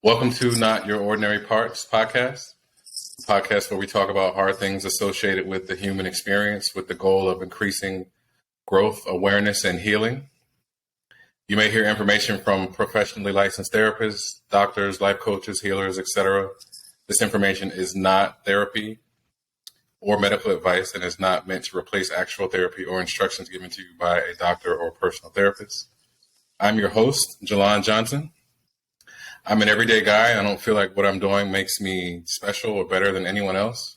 Welcome to Not Your Ordinary Parts podcast, a podcast where we talk about hard things associated with the human experience with the goal of increasing growth, awareness, and healing. You may hear information from professionally licensed therapists, doctors, life coaches, healers, etc. This information is not therapy or medical advice and is not meant to replace actual therapy or instructions given to you by a doctor or personal therapist. I'm your host, Jalon Johnson. I'm an everyday guy. I don't feel like what I'm doing makes me special or better than anyone else.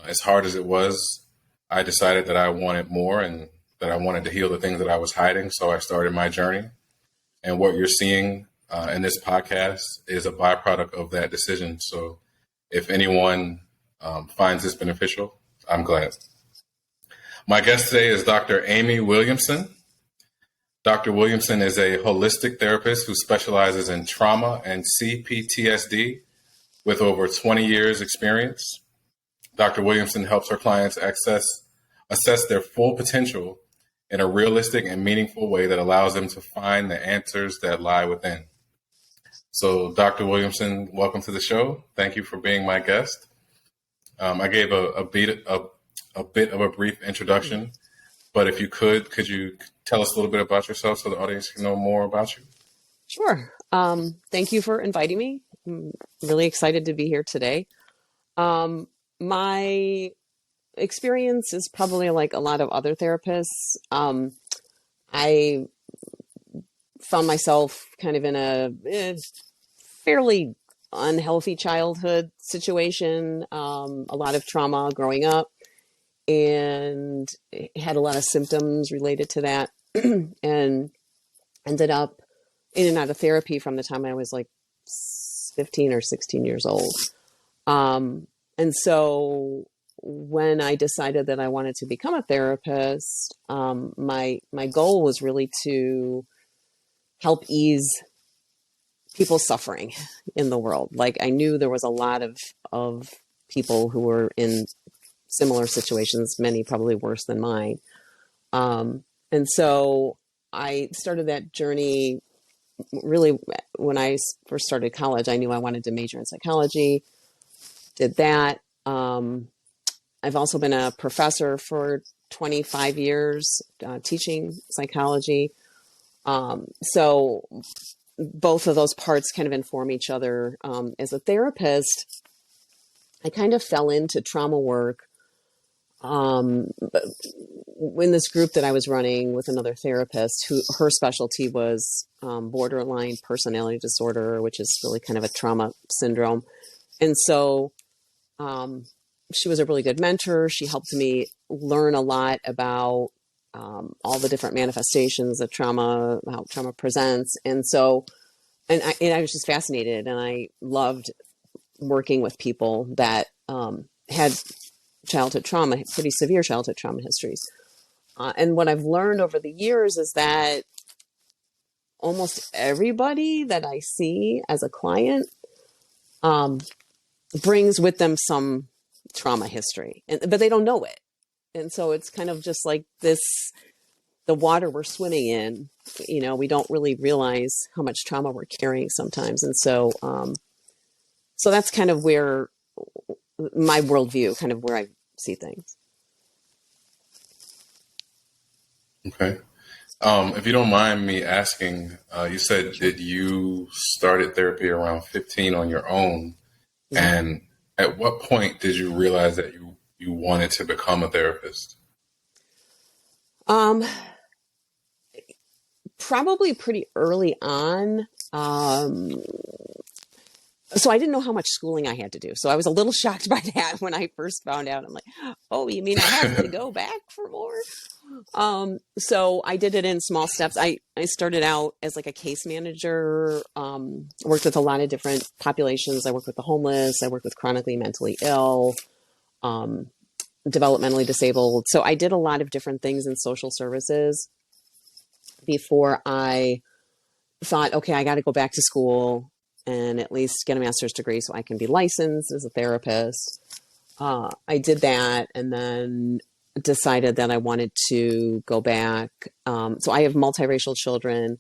As hard as it was, I decided that I wanted more and that I wanted to heal the things that I was hiding. So I started my journey. And what you're seeing in this podcast is a byproduct of that decision. So if anyone finds this beneficial, I'm glad. My guest today is Dr. Amy Williamson. Dr. Williamson is a holistic therapist who specializes in trauma and CPTSD with over 20 years experience. Dr. Williamson helps her clients assess their full potential in a realistic and meaningful way that allows them to find the answers that lie within. So, Dr. Williamson, welcome to the show. Thank you for being my guest. I gave a bit of a brief introduction, but if you could you tell us a little bit about yourself so the audience can know more about you? Sure. Thank you for inviting me. I'm really excited to be here today. My experience is probably like a lot of other therapists. I found myself kind of in a fairly unhealthy childhood situation, a lot of trauma growing up, and had a lot of symptoms related to that, and ended up in and out of therapy from the time I was like 15 or 16 years old. And so when I decided that I wanted to become a therapist, my goal was really to help ease people's suffering in the world. Like, I knew there was a lot of people who were in similar situations, many probably worse than mine. And so I started that journey really when I first started college. I knew I wanted to major in psychology, did that. I've also been a professor for 25 years, teaching psychology. So both of those parts kind of inform each other. As a therapist, I kind of fell into trauma work in this group that I was running with another therapist who her specialty was borderline personality disorder, which is really kind of a trauma syndrome. And so she was a really good mentor. She helped me learn a lot about all the different manifestations of trauma, how trauma presents. And so, and I was just fascinated, and I loved working with people that had childhood trauma, pretty severe childhood trauma histories. And what I've learned over the years is that almost everybody that I see as a client brings with them some trauma history, but they don't know it. And so it's kind of just like this, the water we're swimming in, we don't really realize how much trauma we're carrying sometimes. And so, so that's kind of where my worldview, kind of where I see things. Okay. If you don't mind me asking, you said that you started therapy around 15 on your own. Mm-hmm. And at what point did you realize that you wanted to become a therapist? Probably pretty early on. So I didn't know how much schooling I had to do. So I was a little shocked by that when I first found out. I'm like, oh, you mean I have to go back for more? So I did it in small steps. I started out as like a case manager, worked with a lot of different populations. I worked with the homeless. I worked with chronically mentally ill, developmentally disabled. So I did a lot of different things in social services before I thought, okay, I got to go back to school and at least get a master's degree so I can be licensed as a therapist. I did that and then decided that I wanted to go back. So I have multiracial children,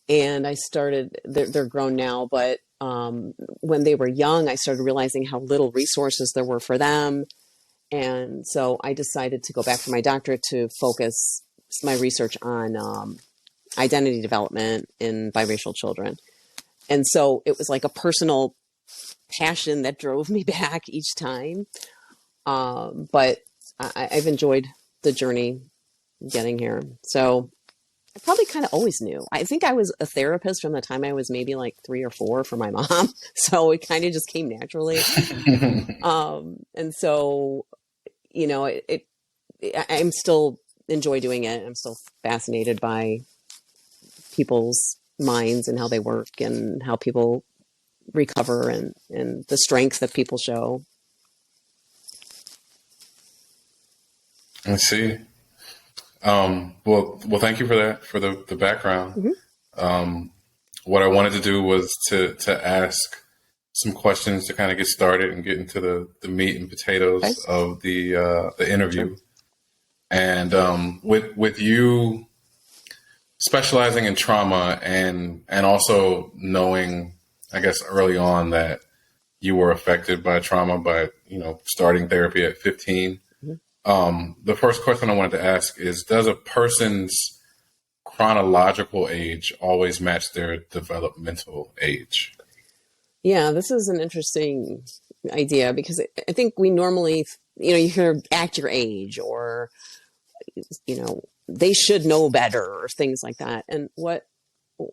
and I started, they're grown now, but when they were young, I started realizing how little resources there were for them. And so I decided to go back for my doctorate to focus my research on identity development in biracial children. And so it was like a personal passion that drove me back each time. But I've enjoyed the journey getting here. So I probably kind of always knew. I think I was a therapist from the time I was maybe like 3 or 4 for my mom. So it kind of just came naturally. And so, you know, I'm still enjoy doing it. I'm still fascinated by people's minds and how they work and how people recover and the strength that people show. I see. Well, thank you for that, for the background. Mm-hmm. What I wanted to do was to ask some questions to kind of get started and get into the meat and potatoes of the interview. Sure. And with you specializing in trauma and also knowing, I guess, early on that you were affected by trauma by, starting therapy at 15. Mm-hmm. The first question I wanted to ask is, does a person's chronological age always match their developmental age? Yeah, this is an interesting idea because I think we normally, you hear act your age or, they should know better or things like that. And what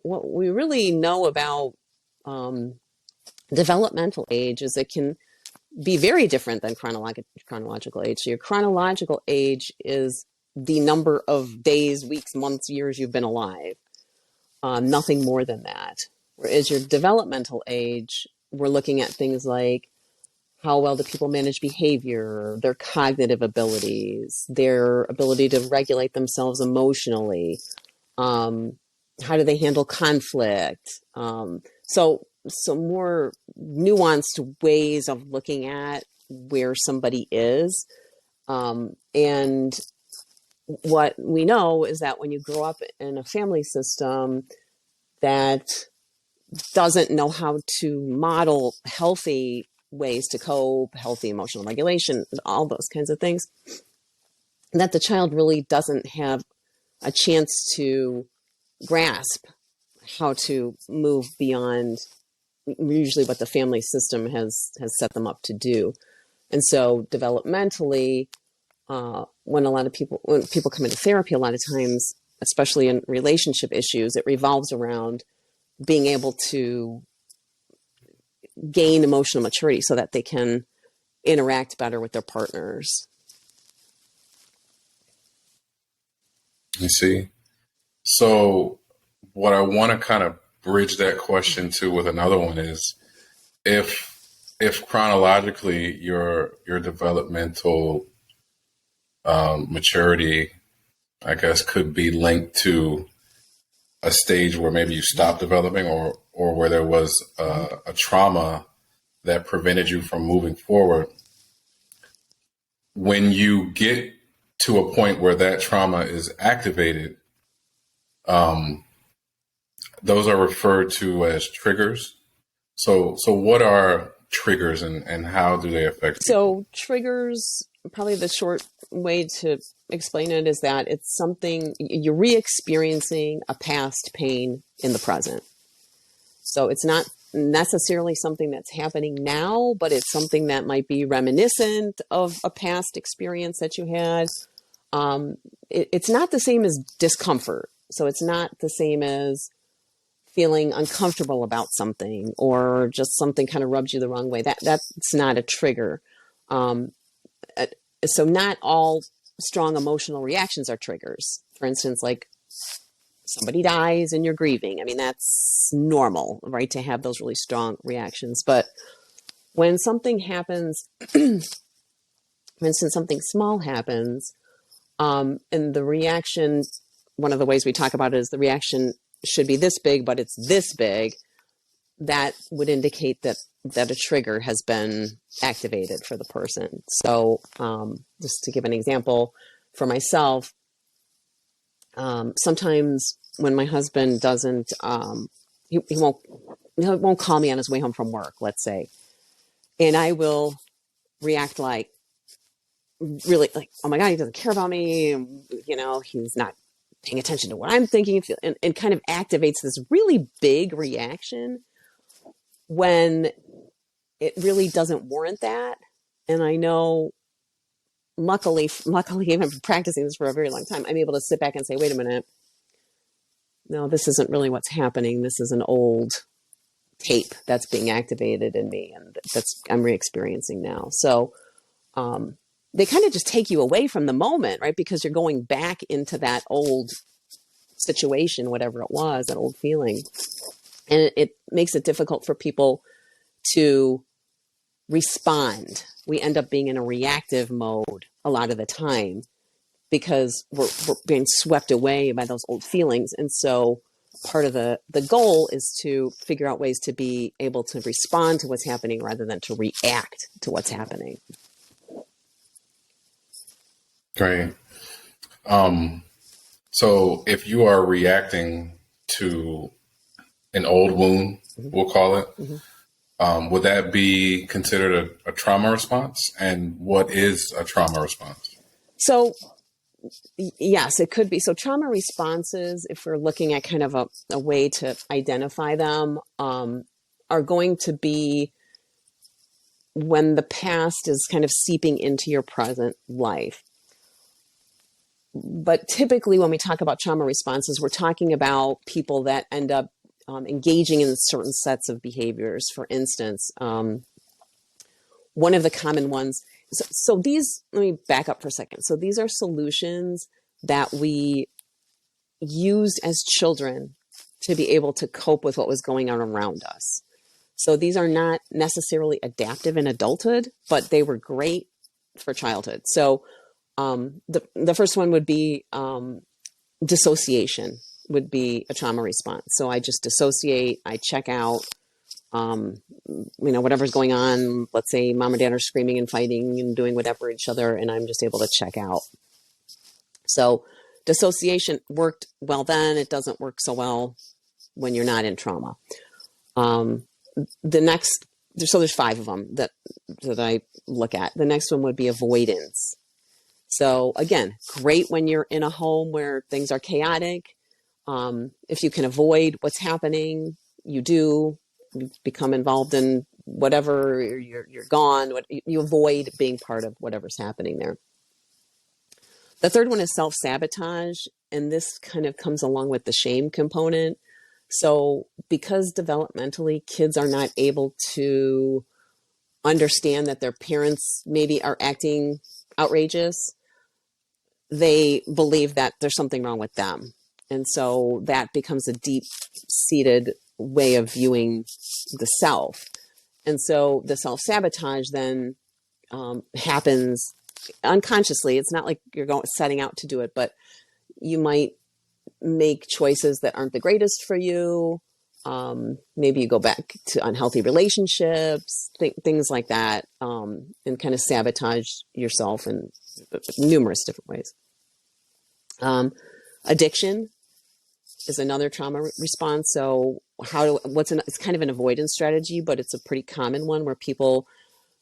we really know about developmental age is it can be very different than chronological age. So your chronological age is the number of days, weeks, months, years you've been alive. Nothing more than that. Whereas your developmental age, we're looking at things like how well do people manage behavior, their cognitive abilities, their ability to regulate themselves emotionally. How do they handle conflict? So more nuanced ways of looking at where somebody is. And what we know is that when you grow up in a family system that doesn't know how to model healthy ways to cope, healthy emotional regulation, all those kinds of things, that the child really doesn't have a chance to grasp how to move beyond usually what the family system has set them up to do. And so developmentally, when people come into therapy, a lot of times, especially in relationship issues, it revolves around being able to gain emotional maturity so that they can interact better with their partners. You see. So what I want to kind of bridge that question to with another one is if chronologically your developmental maturity, I guess, could be linked to a stage where maybe you stopped developing or where there was a trauma that prevented you from moving forward. When you get to a point where that trauma is activated, those are referred to as triggers. So what are triggers and how do they affect people? So triggers, probably the short way to explain it is that it's something you're re-experiencing a past pain in the present. So it's not necessarily something that's happening now, but it's something that might be reminiscent of a past experience that you had. It's not the same as discomfort. So it's not the same as feeling uncomfortable about something or just something kind of rubs you the wrong way. That's not a trigger. So not all strong emotional reactions are triggers. For instance, like somebody dies and you're grieving. I mean, that's normal, right, to have those really strong reactions. But when something happens, for instance, something small happens, and the reaction, one of the ways we talk about it is the reaction should be this big, but it's this big, that would indicate that a trigger has been activated for the person. So just to give an example for myself, sometimes when my husband doesn't, he won't he won't call me on his way home from work, let's say. And I will react like, really like, oh my God, he doesn't care about me. He's not paying attention to what I'm thinking, and kind of activates this really big reaction when it really doesn't warrant that. And I know, luckily, I've been practicing this for a very long time. I'm able to sit back and say, wait a minute. No, this isn't really what's happening. This is an old tape that's being activated in me, and I'm re-experiencing now. So they kind of just take you away from the moment, right? Because you're going back into that old situation, whatever it was, that old feeling. And it makes it difficult for people to respond. We end up being in a reactive mode a lot of the time because we're being swept away by those old feelings. And so part of the goal is to figure out ways to be able to respond to what's happening rather than to react to what's happening. Great. So if you are reacting to an old wound, we'll call it, would that be considered a trauma response? And what is a trauma response? So yes, it could be. So trauma responses, if we're looking at kind of a way to identify them, are going to be when the past is kind of seeping into your present life. But typically when we talk about trauma responses, we're talking about people that end up engaging in certain sets of behaviors. For instance, one of the common ones, so these, let me back up for a second. So these are solutions that we used as children to be able to cope with what was going on around us. So these are not necessarily adaptive in adulthood, but they were great for childhood. So the first one would be dissociation would be a trauma response. So I just dissociate, I check out, whatever's going on. Let's say mom and dad are screaming and fighting and doing whatever each other, and I'm just able to check out. So dissociation worked well then. It doesn't work so well when you're not in trauma. There's 5 of them that I look at. The next one would be avoidance. So again, great when you're in a home where things are chaotic. If you can avoid what's happening, you do. You become involved in whatever, you're gone. You avoid being part of whatever's happening there. The third one is self-sabotage, and this kind of comes along with the shame component. So because developmentally kids are not able to understand that their parents maybe are acting outrageous, they believe that there's something wrong with them. And so that becomes a deep-seated way of viewing the self. And so the self-sabotage then happens unconsciously. It's not like you're setting out to do it, but you might make choices that aren't the greatest for you. Maybe you go back to unhealthy relationships, things like that, and kind of sabotage yourself in numerous different ways. Addiction is another trauma response. So it's kind of an avoidance strategy, but it's a pretty common one where people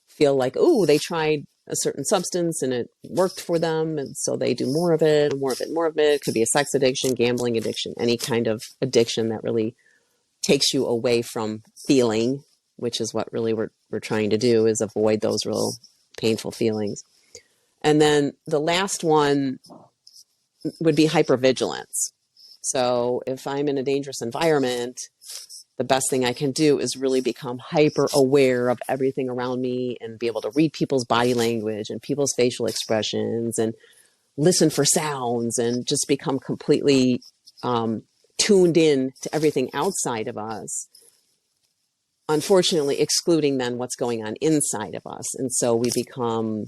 feel like, oh, they tried a certain substance and it worked for them. And so they do more of it, more of it, more of it. It could be a sex addiction, gambling addiction, any kind of addiction that really takes you away from feeling, which is what really we're trying to do, is avoid those real painful feelings. And then the last one would be hypervigilance. So if I'm in a dangerous environment, the best thing I can do is really become hyper aware of everything around me and be able to read people's body language and people's facial expressions and listen for sounds and just become completely tuned in to everything outside of us, unfortunately excluding then what's going on inside of us. And so we become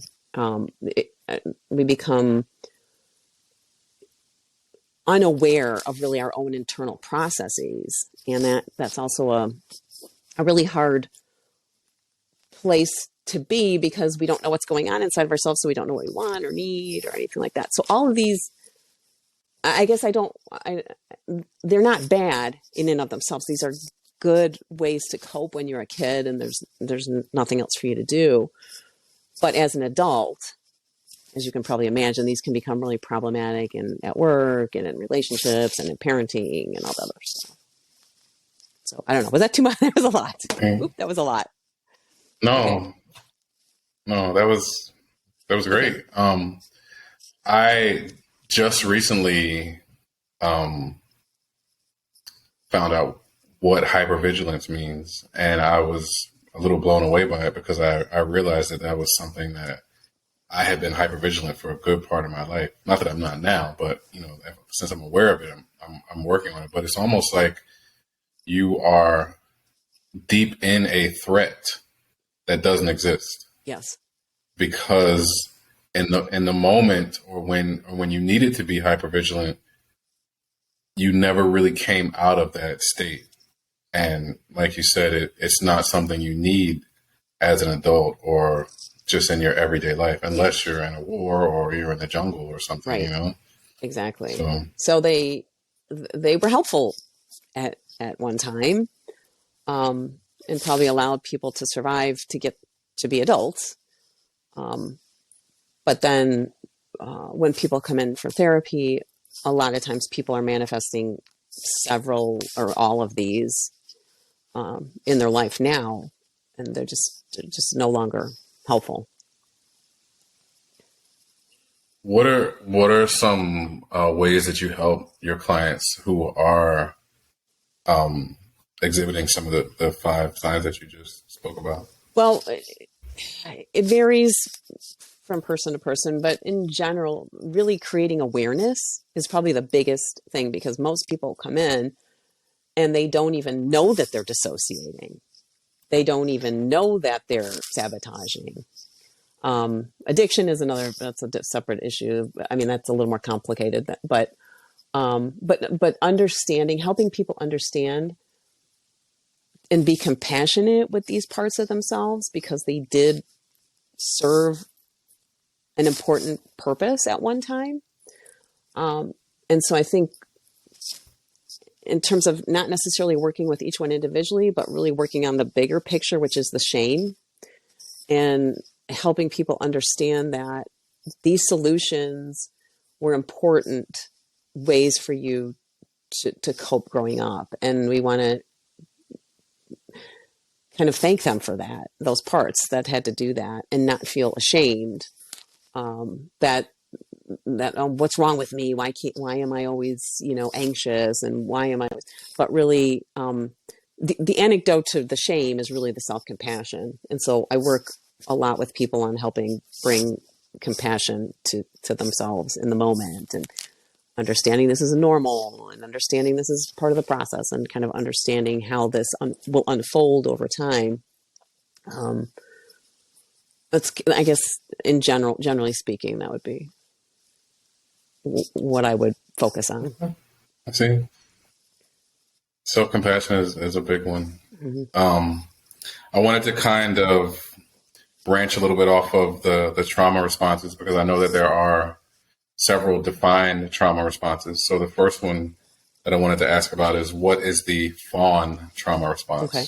unaware of really our own internal processes. And that's also a really hard place to be, because we don't know what's going on inside of ourselves. So we don't know what we want or need or anything like that. So all of these, I guess they're not bad in and of themselves. These are good ways to cope when you're a kid and there's nothing else for you to do. But as an adult, as you can probably imagine, these can become really problematic at work and in relationships and in parenting and all the other stuff. So I don't know. Was that too much? That was a lot. Oop, that was a lot. No, Okay. no, that was great. Okay. I just recently found out what hypervigilance means, and I was a little blown away by it because I realized that was something that I had been hypervigilant for a good part of my life. Not that I'm not now, but since I'm aware of it, I'm working on it. But it's almost like you are deep in a threat that doesn't exist. Yes. Because in the moment or when you needed to be hypervigilant, you never really came out of that state. And like you said, it's not something you need as an adult or just in your everyday life, unless you're in a war or you're in the jungle or something, right. Exactly. So they were helpful at one time, and probably allowed people to survive to get to be adults. But then when people come in for therapy, a lot of times people are manifesting several or all of these in their life now, and they're just no longer helpful. What are some ways that you help your clients who are exhibiting some of the 5 signs that you just spoke about? Well, it varies from person to person, but in general, really creating awareness is probably the biggest thing, because most people come in and they don't even know that they're dissociating. They don't even know that they're sabotaging. Addiction is that's a separate issue. I mean, that's a little more complicated, but understanding, helping people understand and be compassionate with these parts of themselves, because they did serve an important purpose at one time. And so I think in terms of not necessarily working with each one individually, but really working on the bigger picture, which is the shame, and helping people understand that these solutions were important ways for you to cope growing up. And we want to kind of thank them for that, those parts that had to do that, and not feel ashamed that what's wrong with me? Why am I always, anxious, and why am I, but really, the antidote to the shame is really the self-compassion. And so I work a lot with people on helping bring compassion to themselves in the moment, and understanding this is normal, and understanding this is part of the process, and kind of understanding how this will unfold over time. That's, I guess, generally speaking, that would be what I would focus on. I see. Self-compassion is a big one. Mm-hmm. I wanted to kind of branch a little bit off of the trauma responses, because I know that there are several defined trauma responses. So the first one that I wanted to ask about is, what is the fawn trauma response? Okay,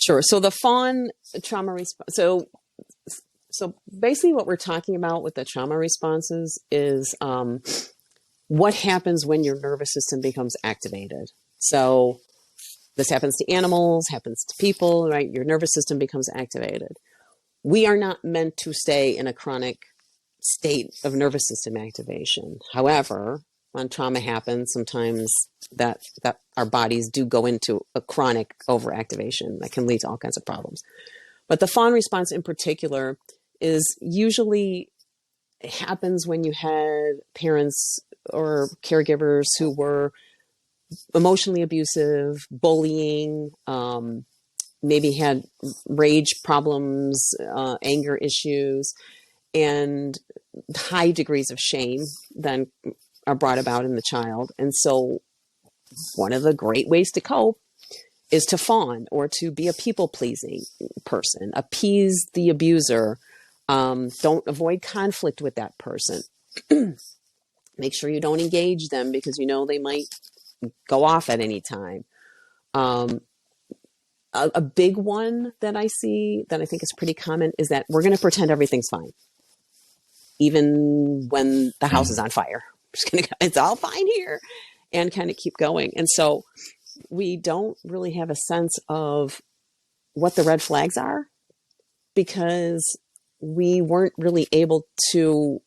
sure. So the fawn trauma response. So basically what we're talking about with the trauma responses is what happens when your nervous system becomes activated. So this happens to animals, happens to people, right? Your nervous system becomes activated. We are not meant to stay in a chronic state of nervous system activation. However, when trauma happens, sometimes that our bodies do go into a chronic overactivation that can lead to all kinds of problems. But the fawn response in particular is usually happens when you had parents or caregivers who were emotionally abusive, bullying, maybe had rage problems, anger issues, and high degrees of shame then are brought about in the child. And so one of the great ways to cope is to fawn, or to be a people-pleasing person, appease the abuser. Don't avoid conflict with that person. Make sure you don't engage them, because they might go off at any time. a big one that I see that I think is pretty common is that we're going to pretend everything's fine, even when the house is on fire. It's all fine here, and kind of keep going. And so we don't really have a sense of what the red flags are because we weren't really able to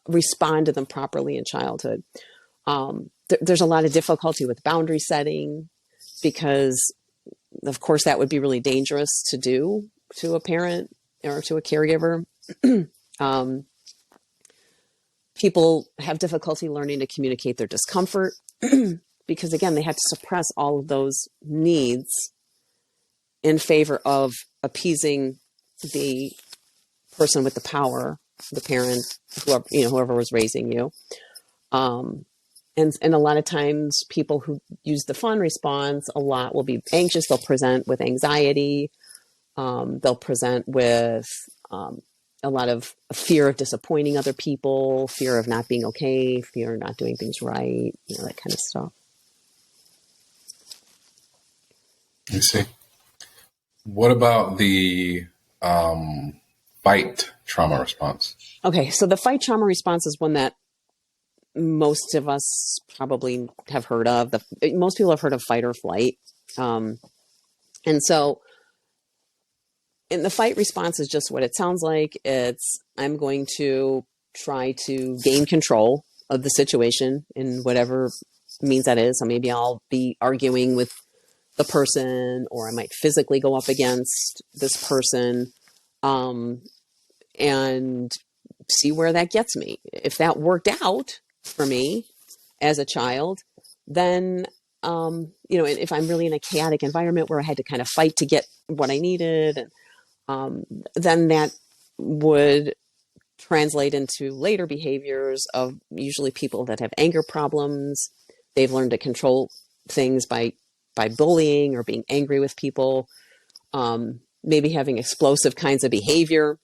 respond to them properly in childhood. There's a lot of difficulty with boundary setting because, of course, that would be really dangerous to do to a parent or to a caregiver. People have difficulty learning to communicate their discomfort because, again, they have to suppress all of those needs in favor of appeasing the person with the power, the parent, whoever was raising you. And a lot of times people who use the fun response a lot will be anxious. They'll present with anxiety. They'll present with a lot of fear of disappointing other people, fear of not being okay, fear of not doing things right, that kind of stuff. I see. What about the fight trauma response? Okay, so the fight trauma response is one that most of us probably have heard of. Most people have heard of fight or flight. And so the fight response is just what it sounds like. It's, I'm going to try to gain control of the situation in whatever means that is. So maybe I'll be arguing with the person, or I might physically go up against this person, and see where that gets me. If that worked out for me as a child, then, and if I'm really in a chaotic environment where I had to kind of fight to get what I needed, then that would translate into later behaviors of usually people that have anger problems. They've learned to control things by bullying or being angry with people, maybe having explosive kinds of behavior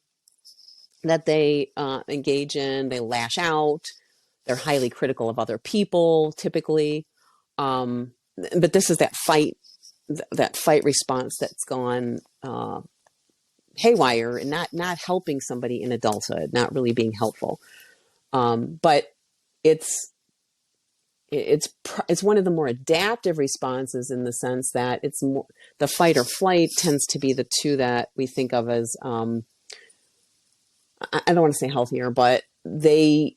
that they engage in. They lash out. They're highly critical of other people, typically. But this is that fight response that's gone haywire and not helping somebody in adulthood, not really being helpful. But it's one of the more adaptive responses in the sense that it's more, the fight or flight tends to be the two that we think of as, I don't want to say healthier, but the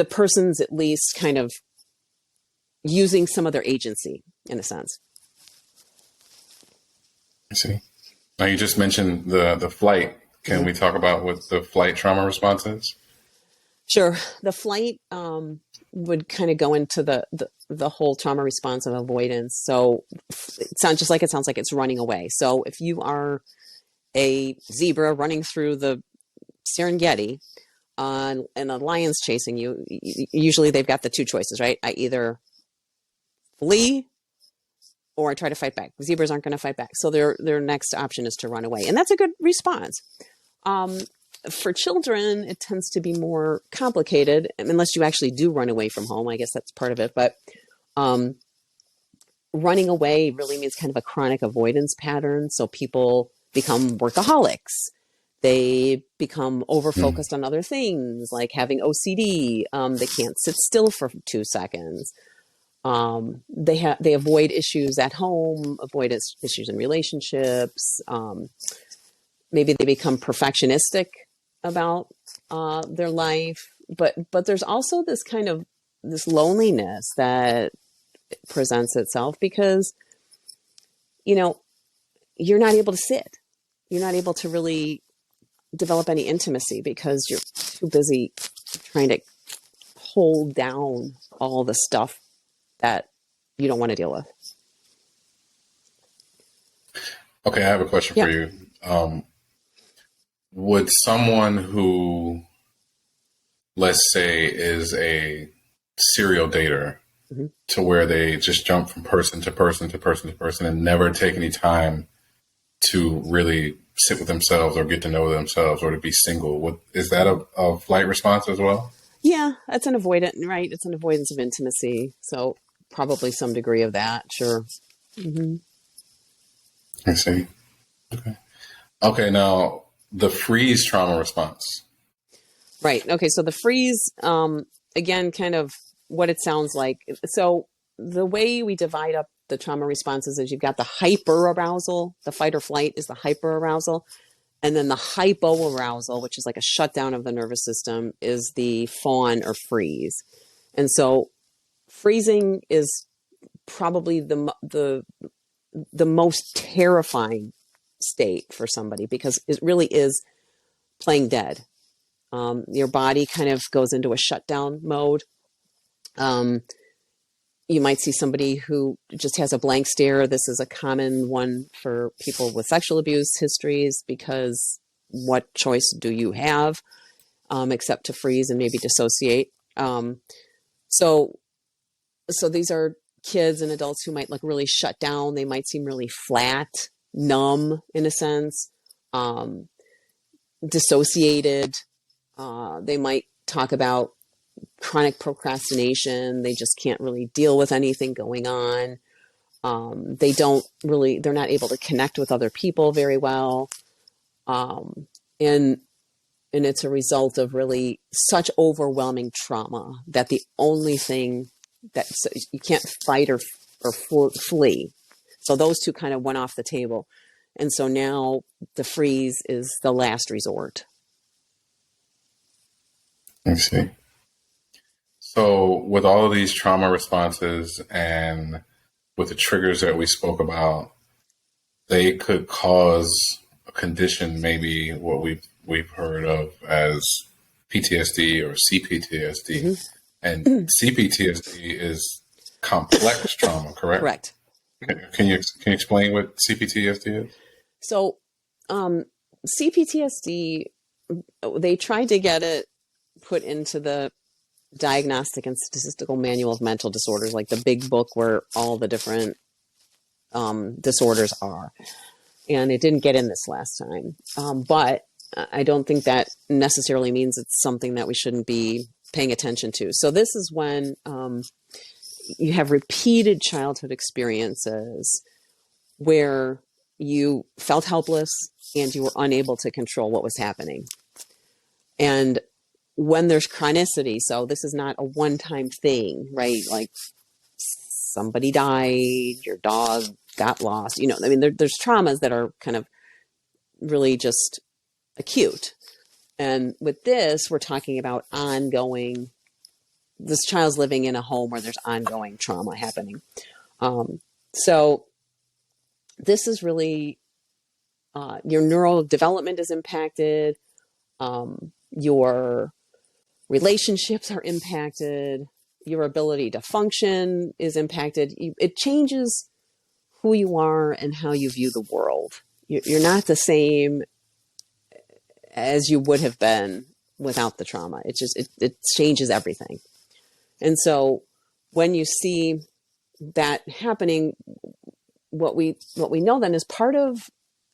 person's at least kind of using some of their agency in a sense. I see. Now you just mentioned the flight. Can we talk about what the flight trauma response is? Sure. The flight would kind of go into the whole trauma response of avoidance. So it sounds like it's running away. So if you are a zebra running through the Serengeti and a lion's chasing you, usually they've got the two choices, right? I either flee or I try to fight back. The zebras aren't going to fight back. So their next option is to run away. And that's a good response. For children, it tends to be more complicated unless you actually do run away from home. I guess that's part of it. But running away really means kind of a chronic avoidance pattern. So people become workaholics. They become over-focused on other things, like having OCD. They can't sit still for 2 seconds. They avoid issues at home, avoid issues in relationships. Maybe they become perfectionistic about their life. But there's also this kind of this loneliness that presents itself because, you're not able to sit. You're not able to really develop any intimacy because you're too busy trying to hold down all the stuff that you don't want to deal with. Okay, I have a question for you. Would someone who, let's say, is a serial dater to where they just jump from person to person to person to person and never take any time to really sit with themselves or get to know themselves or to be single, is that a flight response as well? Yeah, that's an avoidance, right? It's an avoidance of intimacy. So probably some degree of that, sure. Mm-hmm. I see. Okay. Okay. Now, the freeze trauma response. Right. Okay. So the freeze, again, kind of what it sounds like. So the way we divide up the trauma responses is you've got the hyper arousal, the fight or flight is the hyper arousal. And then the hypoarousal, which is like a shutdown of the nervous system, is the fawn or freeze. And so freezing is probably the most terrifying state for somebody because it really is playing dead. Your body kind of goes into a shutdown mode. You might see somebody who just has a blank stare. This is a common one for people with sexual abuse histories because what choice do you have except to freeze and maybe dissociate? So these are kids and adults who might like really shut down. They might seem really flat, numb in a sense, dissociated. They might talk about chronic procrastination. They just can't really deal with anything going on. They're not able to connect with other people very well. And it's a result of really such overwhelming trauma that the only thing that you can't fight or flee. So those two kind of went off the table. And so now the freeze is the last resort. I see. So with all of these trauma responses and with the triggers that we spoke about, they could cause a condition, maybe what we've heard of as PTSD or CPTSD. Mm-hmm. And CPTSD is complex trauma, correct? Correct. Can you explain what CPTSD is? So CPTSD, they tried to get it put into the Diagnostic and Statistical Manual of Mental Disorders, like the big book where all the different disorders are. And it didn't get in this last time. But I don't think that necessarily means it's something that we shouldn't be paying attention to. So this is when you have repeated childhood experiences where you felt helpless and you were unable to control what was happening. And when there's chronicity, so this is not a one-time thing, right? Like somebody died, your dog got lost, I mean, there's traumas that are kind of really just acute. And with this, we're talking about this child's living in a home where there's ongoing trauma happening. So this is really, your neural development is impacted. Your relationships are impacted. Your ability to function is impacted. It changes who you are and how you view the world. You're not the same as you would have been without the trauma. It changes everything. And so when you see that happening, what we know then is part of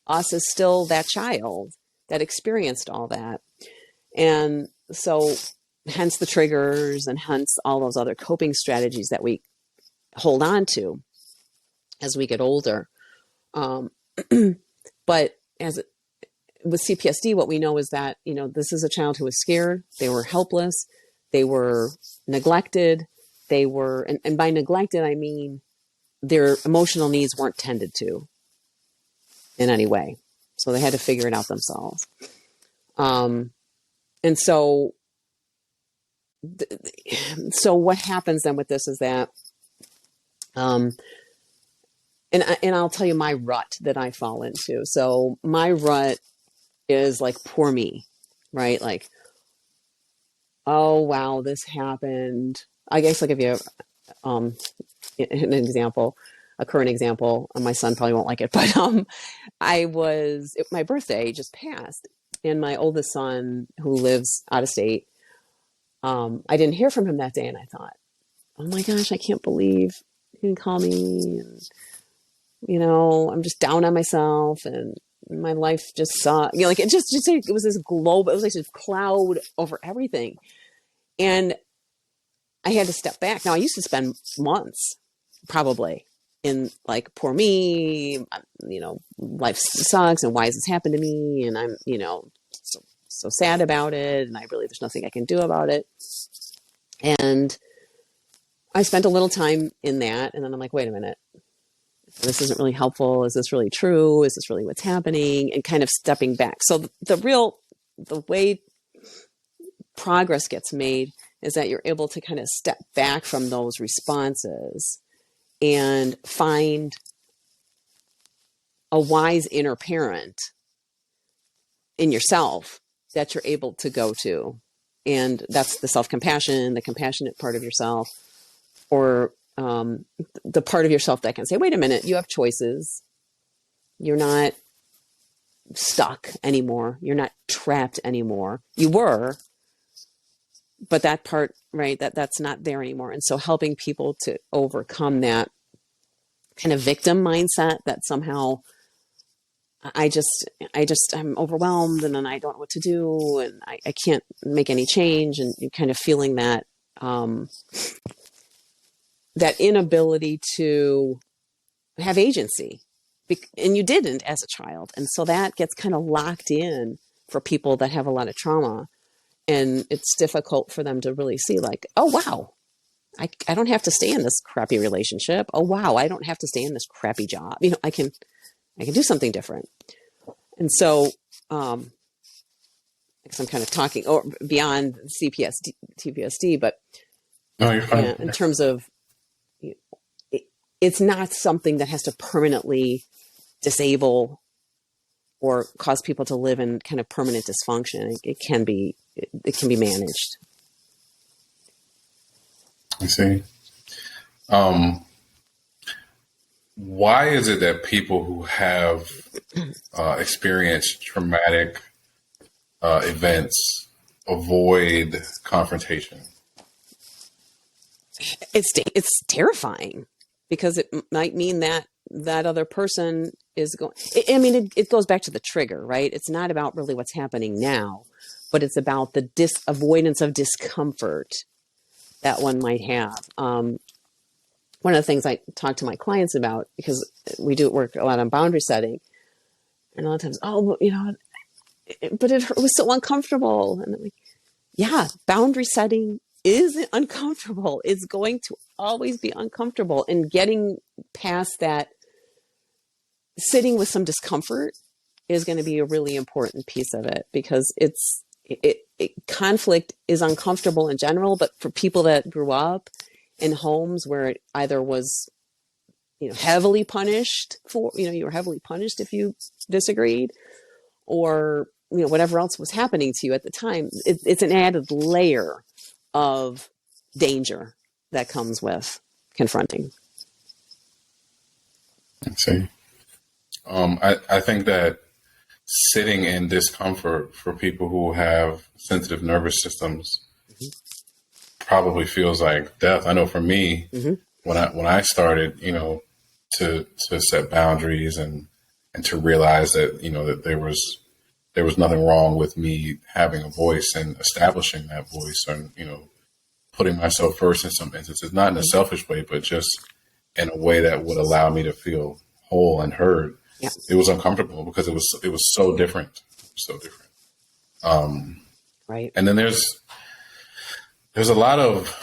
us is still that child that experienced all that. And so hence the triggers and hence all those other coping strategies that we hold on to as we get older. But with CPTSD, what we know is that, this is a child who was scared. They were helpless. They were neglected. They were, and by neglected, I mean their emotional needs weren't tended to in any way. So they had to figure it out themselves. And so what happens then with this is that, and I'll tell you my rut that I fall into. So my rut is like, poor me, right? Like, oh, wow, this happened. I guess I'll give you an example, a current example. My son probably won't like it, but my birthday just passed. And my oldest son, who lives out of state, I didn't hear from him that day. And I thought, oh my gosh, I can't believe he didn't call me. And, I'm just down on myself and my life just sucked. Like it was this globe. It was like this cloud over everything. And I had to step back. Now I used to spend months probably in like, poor me, life sucks, and why has this happened to me? And I'm, so sad about it. And there's nothing I can do about it. And I spent a little time in that. And then I'm like, wait a minute, this isn't really helpful. Is this really true? Is this really what's happening? And kind of stepping back. So the way progress gets made is that you're able to kind of step back from those responses and find a wise inner parent in yourself that you're able to go to. And that's the self-compassion, the compassionate part of yourself, or the part of yourself that can say, wait a minute, you have choices. You're not stuck anymore. You're not trapped anymore. You were, but that part, right, that's not there anymore. And so helping people to overcome that kind of victim mindset that somehow I'm overwhelmed, and then I don't know what to do, and I can't make any change. And you're kind of feeling that, that inability to have agency, and you didn't as a child. And so that gets kind of locked in for people that have a lot of trauma, and it's difficult for them to really see, like, oh, wow, I don't have to stay in this crappy relationship. Oh, wow, I don't have to stay in this crappy job. I can do something different. And so, I guess I'm kind of talking beyond TPSD, but no, you're fine. In terms of, it's not something that has to permanently disable or cause people to live in kind of permanent dysfunction. It can be managed. I see. Why is it that people who have experienced traumatic events avoid confrontation? It's terrifying, because it might mean that other person is going. It goes back to the trigger, right? It's not about really what's happening now, but it's about the avoidance of discomfort that one might have. One of the things I talk to my clients about, because we do work a lot on boundary setting, and a lot of times, but it was so uncomfortable. And I'm like, yeah, boundary setting is uncomfortable. It's going to always be uncomfortable. And getting past that, sitting with some discomfort, is going to be a really important piece of it, because conflict is uncomfortable in general, but for people that grew up in homes where it either was, heavily punished for, you were heavily punished if you disagreed, or, whatever else was happening to you at the time, it's an added layer of danger that comes with confronting. I see. I think that sitting in discomfort for people who have sensitive nervous systems probably feels like death. I know for me, when I started, to set boundaries and to realize that, that there was nothing wrong with me having a voice and establishing that voice, and, putting myself first in some instances, not in a selfish way, but just in a way that would allow me to feel whole and heard. Yeah. It was uncomfortable because it was so different, Right. And then there's a lot of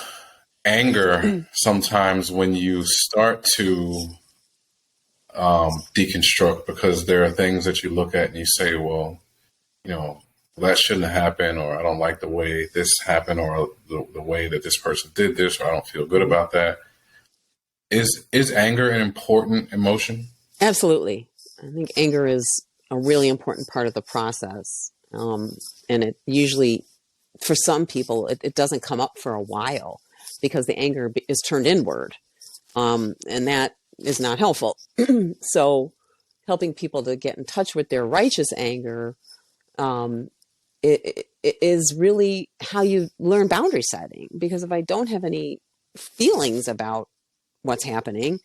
anger sometimes when you start to deconstruct, because there are things that you look at and you say, well, that shouldn't happen, or I don't like the way this happened, or the way that this person did this, or I don't feel good about that. Is anger an important emotion? Absolutely. I think anger is a really important part of the process. And it usually, for some people, it doesn't come up for a while, because the anger is turned inward. And that is not helpful. So helping people to get in touch with their righteous anger, it is really how you learn boundary setting. Because if I don't have any feelings about what's happening,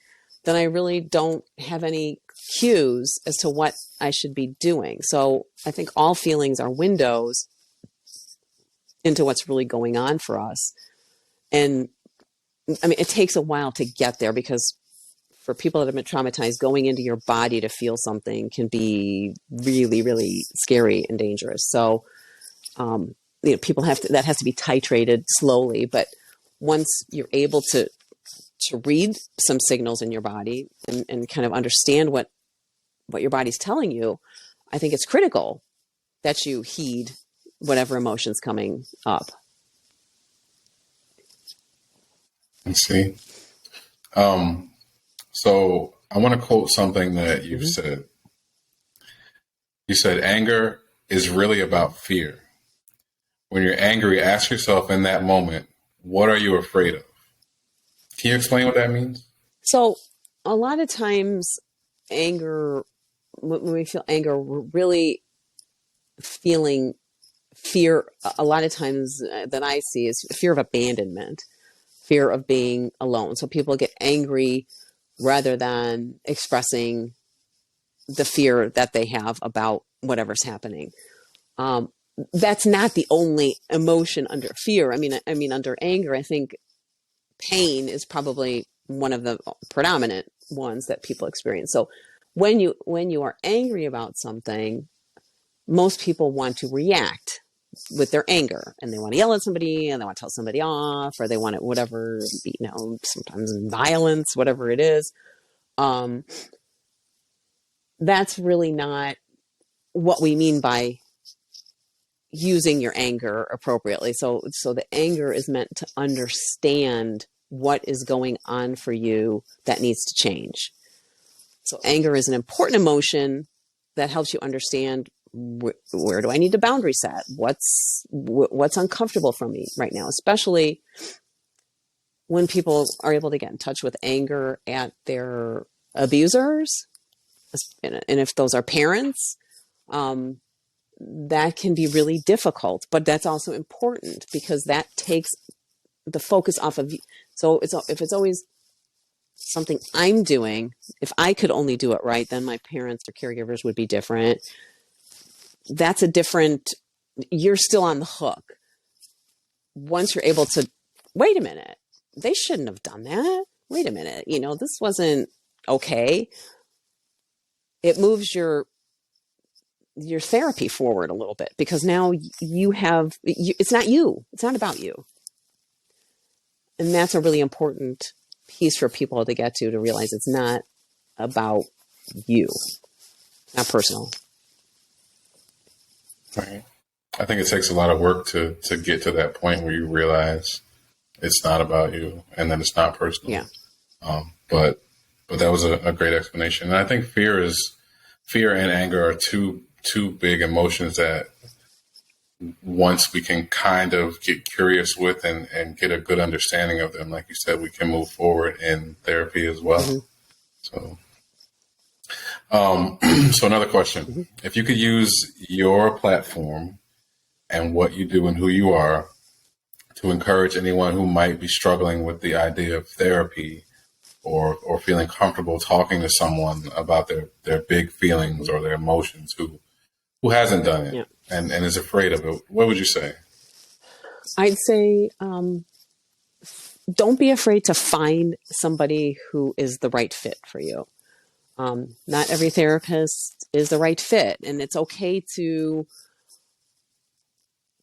then I really don't have any cues as to what I should be doing. So I think all feelings are windows into what's really going on for us. And it takes a while to get there, because for people that have been traumatized, going into your body to feel something can be really, really scary and dangerous. So, people that has to be titrated slowly. But once you're able to read some signals in your body and kind of understand what your body's telling you, I think it's critical that you heed whatever emotion's coming up. Let's see. So I want to quote something that you've said. You said, anger is really about fear. When you're angry, ask yourself in that moment, what are you afraid of? Can you explain what that means? So a lot of times anger, when we feel anger, we're really feeling fear. A lot of times that I see is fear of abandonment, fear of being alone. So people get angry rather than expressing the fear that they have about whatever's happening. That's not the only emotion under fear. I mean, under anger, I think pain is probably one of the predominant ones that people experience. So when you are angry about something, most people want to react with their anger, and they want to yell at somebody, and they want to tell somebody off, or they want it, whatever, sometimes violence, whatever it is. That's really not what we mean by using your anger appropriately. So the anger is meant to understand what is going on for you that needs to change. So anger is an important emotion that helps you understand where do I need to boundary set? What's uncomfortable for me right now, especially when people are able to get in touch with anger at their abusers. And if those are parents, that can be really difficult, but that's also important because that takes the focus off of you. So if it's always something I'm doing, if I could only do it right, then my parents or caregivers would be different. That's you're still on the hook. Once you're able to, wait a minute, they shouldn't have done that. Wait a minute, this wasn't okay. It moves your therapy forward a little bit because now it's not you. It's not about you. And that's a really important piece for people to get to realize it's not about you. It's not personal. Right. I think it takes a lot of work to get to that point where you realize it's not about you and that it's not personal. Yeah. But that was a great explanation. And I think fear and anger are two big emotions that once we can kind of get curious with and get a good understanding of them, like you said, we can move forward in therapy as well. Mm-hmm. So another question, mm-hmm. If you could use your platform and what you do and who you are to encourage anyone who might be struggling with the idea of therapy or feeling comfortable talking to someone about their big feelings or their emotions who hasn't done it, yeah, and is afraid of it, what would you say? I'd say don't be afraid to find somebody who is the right fit for you. Not every therapist is the right fit, and it's okay to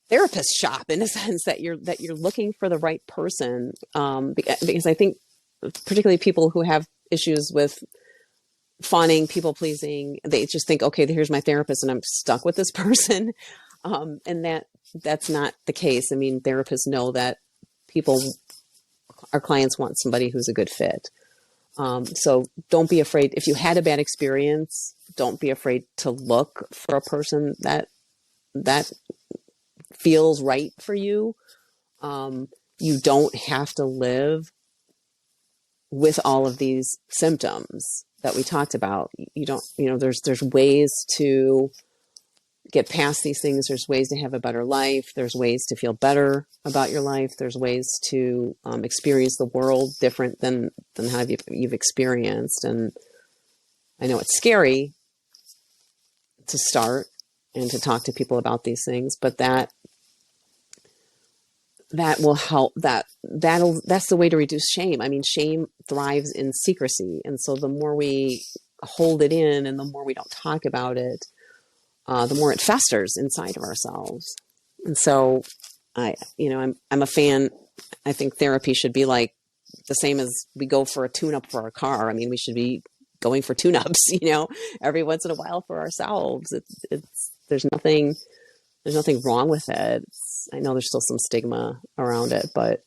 therapist shop in a sense that you're looking for the right person. Because I think particularly people who have issues with fawning, people pleasing, they just think, okay, here's my therapist and I'm stuck with this person. And that's not the case. I mean, therapists know that our clients want somebody who's a good fit. So don't be afraid. If you had a bad experience, don't be afraid to look for a person that feels right for you. You don't have to live with all of these symptoms that we talked about. There's ways to get past these things. There's ways to have a better life. There's ways to feel better about your life. There's ways to experience the world different than how you've experienced. And I know it's scary to start and to talk to people about these things, but that will help. That's the way to reduce shame. I mean, shame thrives in secrecy, and so the more we hold it in, and the more we don't talk about it, the more it festers inside of ourselves. And so, I'm a fan. I think therapy should be like the same as we go for a tune-up for our car. I mean, we should be going for tune-ups, every once in a while for ourselves. There's nothing wrong with it. I know there's still some stigma around it, but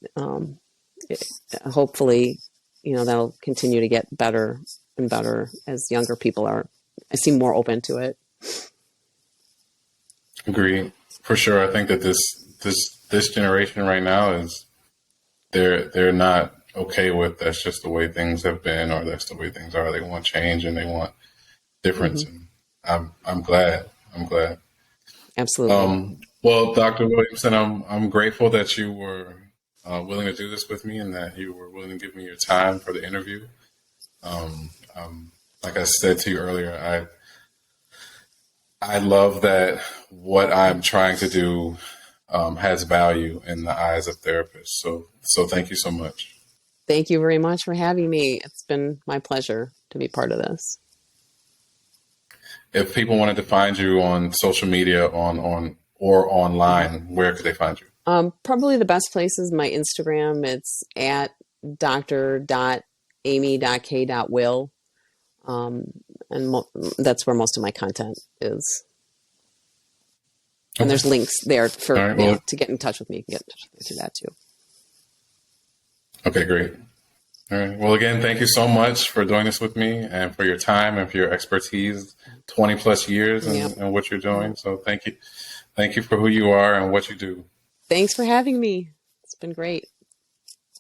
hopefully, that'll continue to get better and better as younger people I seem more open to it. Agree. For sure. I think that this generation right now they're not okay with that's just the way things have been, or that's the way things are. They want change and they want difference. Mm-hmm. And I'm glad. Absolutely. Well, Dr. Williamson, I'm grateful that you were willing to do this with me, and that you were willing to give me your time for the interview. Like I said to you earlier, I love that what I'm trying to do has value in the eyes of therapists. So thank you so much. Thank you very much for having me. It's been my pleasure to be part of this. If people wanted to find you on social media, on or online, where could they find you? Probably the best place is my Instagram. It's at dr.amy.k.will. That's where most of my content is. And there's links there for to get in touch with me. You can get in touch with me through that too. Okay, great. All right. Well, again, thank you so much for doing this with me, and for your time and for your expertise, 20 plus years in what you're doing. So thank you. Thank you for who you are and what you do. Thanks for having me. It's been great.